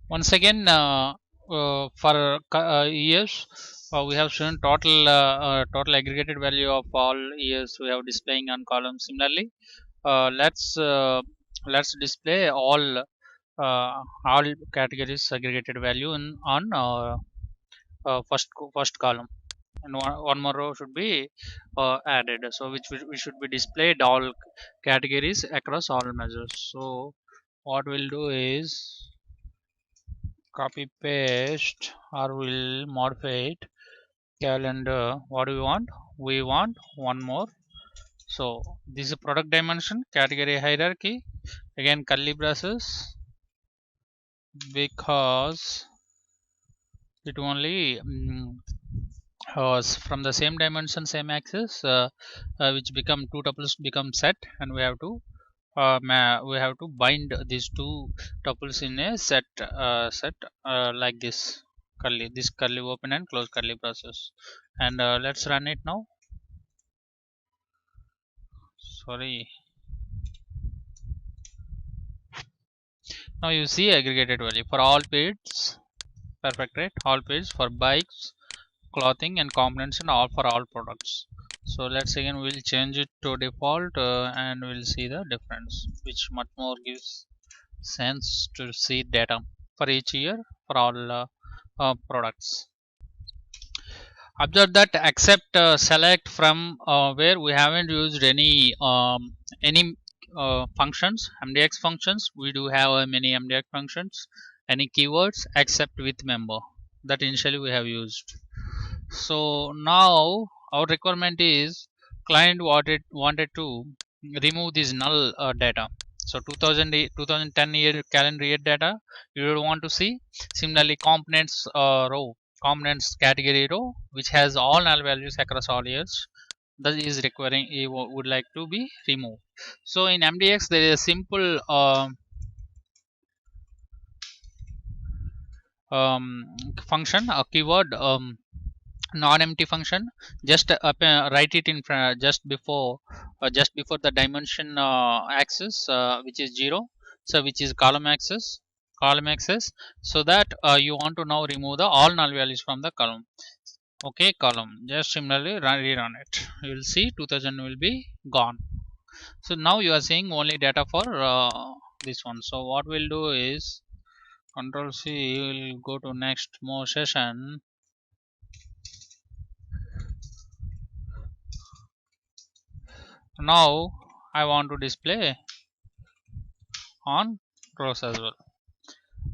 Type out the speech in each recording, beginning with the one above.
Once again, for years, we have shown total aggregated value of all years we have displaying on column. Similarly, let's display all categories aggregated value on first column, and one more row should be added, so we should be displayed all categories across all measures. So what we'll do is copy paste, or we'll modify it. Calendar, what do we want one more. So this is a product dimension, category hierarchy, again curly braces, because it only from the same dimension, same axis, which become two tuples become set, and we have to bind these two tuples in a set like this curly open and close curly process. And let's run it now. Sorry. Now you see aggregated value for all periods, perfect, right? All periods for bikes, clothing, and components, and all for all products. So let's again we'll change it to default, and we'll see the difference, which much more gives sense to see data for each year for all products. Observe that accept select from where we haven't used any functions, MDX functions. We do have many MDX functions. Any keywords except with member that initially we have used. So now our requirement is client wanted to remove this null data. So 2010 year calendar year data you don't want to see. Similarly, components category row, which has all null values across all years, that is requiring would like to be removed. So in MDX there is a simple function, a keyword, non-empty function. Just write it in front, just before the dimension axis, which is 0, so which is column axis, so that you want to now remove the all null values from the column. Okay, column, just similarly rerun it, you will see 2000 will be gone. So now you are seeing only data for this one. So what we'll do is control C, will go to next more session. Now I want to display on rows as well.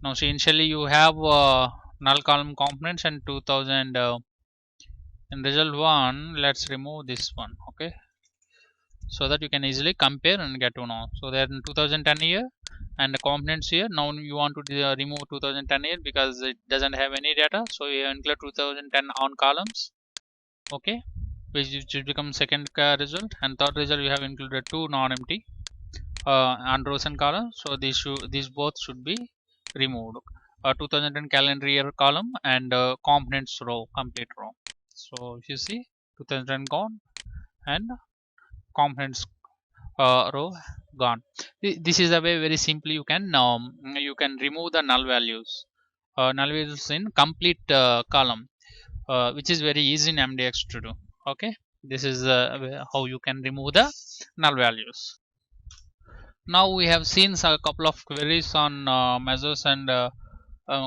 Now see, initially you have null column components and 2000 in result one. Let's remove this one, okay, so that you can easily compare and get to know. So there in 2010 year and the components here. Now you want to remove 2010 year because it doesn't have any data, so you include 2010 on columns, okay, which becomes second result. And third result you have included two non-empty on rows and columns, so these both should be removed. 2010 calendar year column and components row, complete row. So if you see 2010 gone and components row gone. This is a way very simply you can remove the null values in complete column, which is very easy in MDX to do. Okay, this is how you can remove the null values. Now we have seen a couple of queries on measures, and a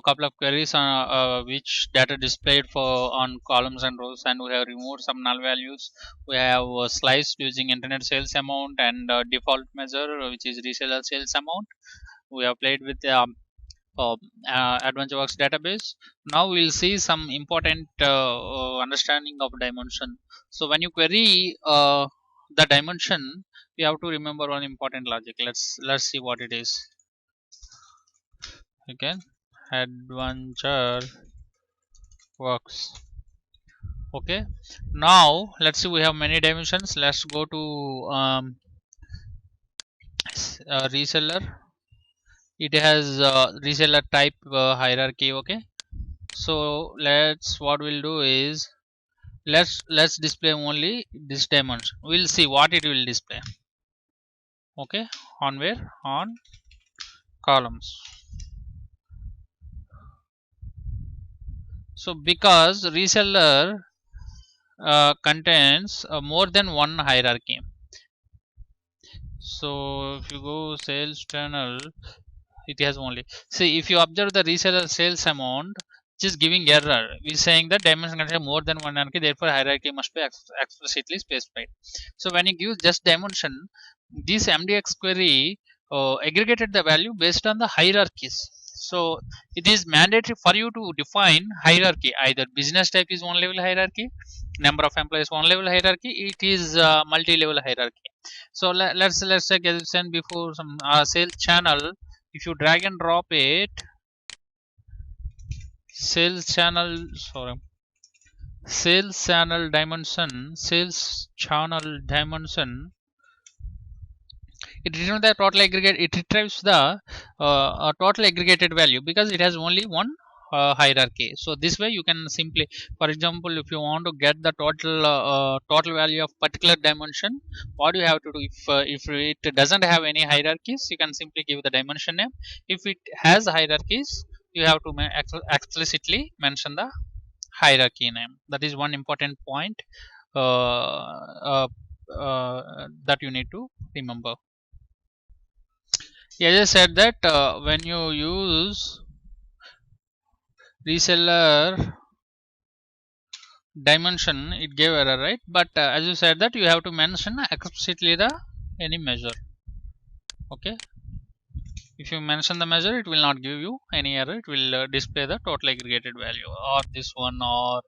couple of queries on which data displayed for on columns and rows, and we have removed some null values. We have sliced using internet sales amount and default measure, which is reseller sales amount. We have played with uh, AdventureWorks database. Now we'll see some important understanding of dimension. So when you query the dimension, you have to remember one important logic. Let's see what it is. Again, AdventureWorks. Okay. Now let's see. We have many dimensions. Let's go to reseller. It has reseller type hierarchy. Okay. So what we'll do is let's display only this dimension. We'll see what it will display. Okay, on where? On columns. So because reseller contains more than one hierarchy. So if you go sales channel, it has only, see, if you observe the reseller sales amount, just giving error, we're saying that dimension contains more than one hierarchy, therefore hierarchy must be explicitly specified. So when you give just dimension, this MDX query aggregated the value based on the hierarchies. So it is mandatory for you to define hierarchy. Either business type is one level hierarchy, number of employees one level hierarchy, it is multi-level hierarchy. So let's take as send before some sales channel. If you drag and drop it, sales channel, sorry, sales channel dimension, it returns the total aggregate, it retrieves the total aggregated value because it has only one hierarchy. So this way you can simply, for example, if you want to get the total value of particular dimension, what you have to do, if it doesn't have any hierarchies, you can simply give the dimension name. If it has hierarchies, you have to explicitly mention the hierarchy name. That is one important point that you need to remember. Yeah, I just said that when you use reseller dimension, it gave error, right? But as you said that you have to mention explicitly the any measure. Okay, if you mention the measure, it will not give you any error. It will display the total aggregated value, or this one, or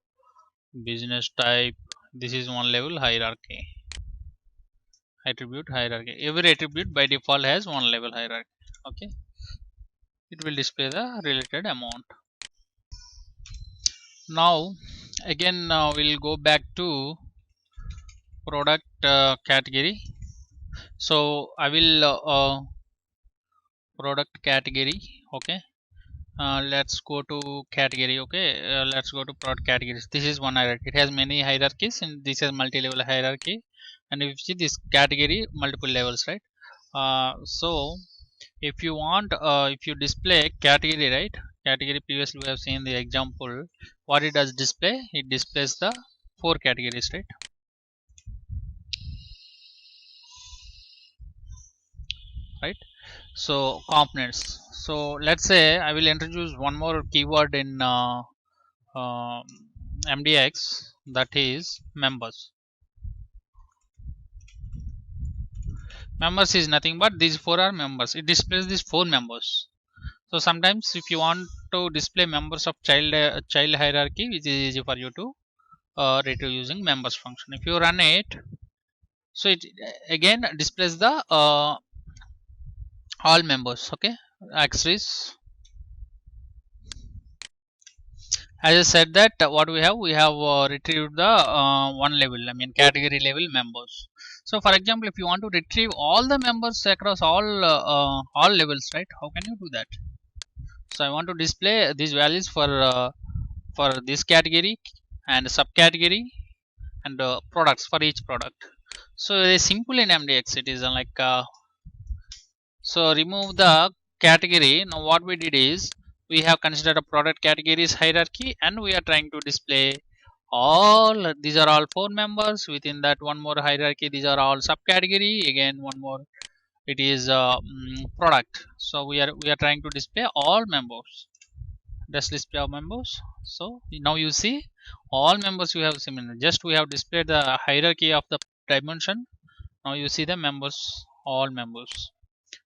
business type. This is one level hierarchy. Attribute hierarchy. Every attribute by default has one level hierarchy. Okay, it will display the related amount. Now again we'll go back to product category. So I will product category. Okay, let's go to category. Okay, let's go to product categories. This is one hierarchy, it has many hierarchies, and this is multi-level hierarchy. And if you see this category, multiple levels, right? So if you want, if you display category, right, category, previously we have seen the example, what it does display, it displays the 4 categories, right? So components, so let's say I will introduce one more keyword in um MDX, that is members. Members is nothing but these 4 are members, it displays these 4 members. So sometimes if you want to display members of child hierarchy, which is easy for you to retrieve using members function. If you run it, so it again displays the all members. Okay, axis. As I said that what we have retrieved the one level, I mean category level members. So for example, if you want to retrieve all the members across all levels, right, how can you do that? So I want to display these values for this category and subcategory and products for each product. So it is simple in MDX, it is like so remove the category. Now what we did is we have considered a product categories hierarchy, and we are trying to display all, these are all 4 members. Within that, one more hierarchy, these are all subcategory, again one more, it is product. So we are trying to display all members. Let's display all members. So now you see all members you have similar, just we have displayed the hierarchy of the dimension. Now you see the members, all members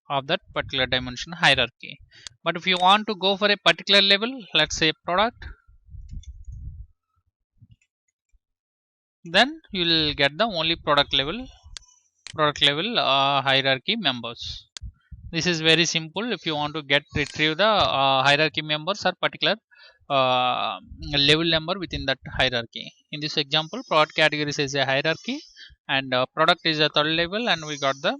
of that particular dimension hierarchy. But if you want to go for a particular level, let's say product, then you will get the only product level hierarchy members. This is very simple. If you want to retrieve the hierarchy members or particular uh, level number within that hierarchy. In this example, product categories is a hierarchy, and product is a third level, and we got the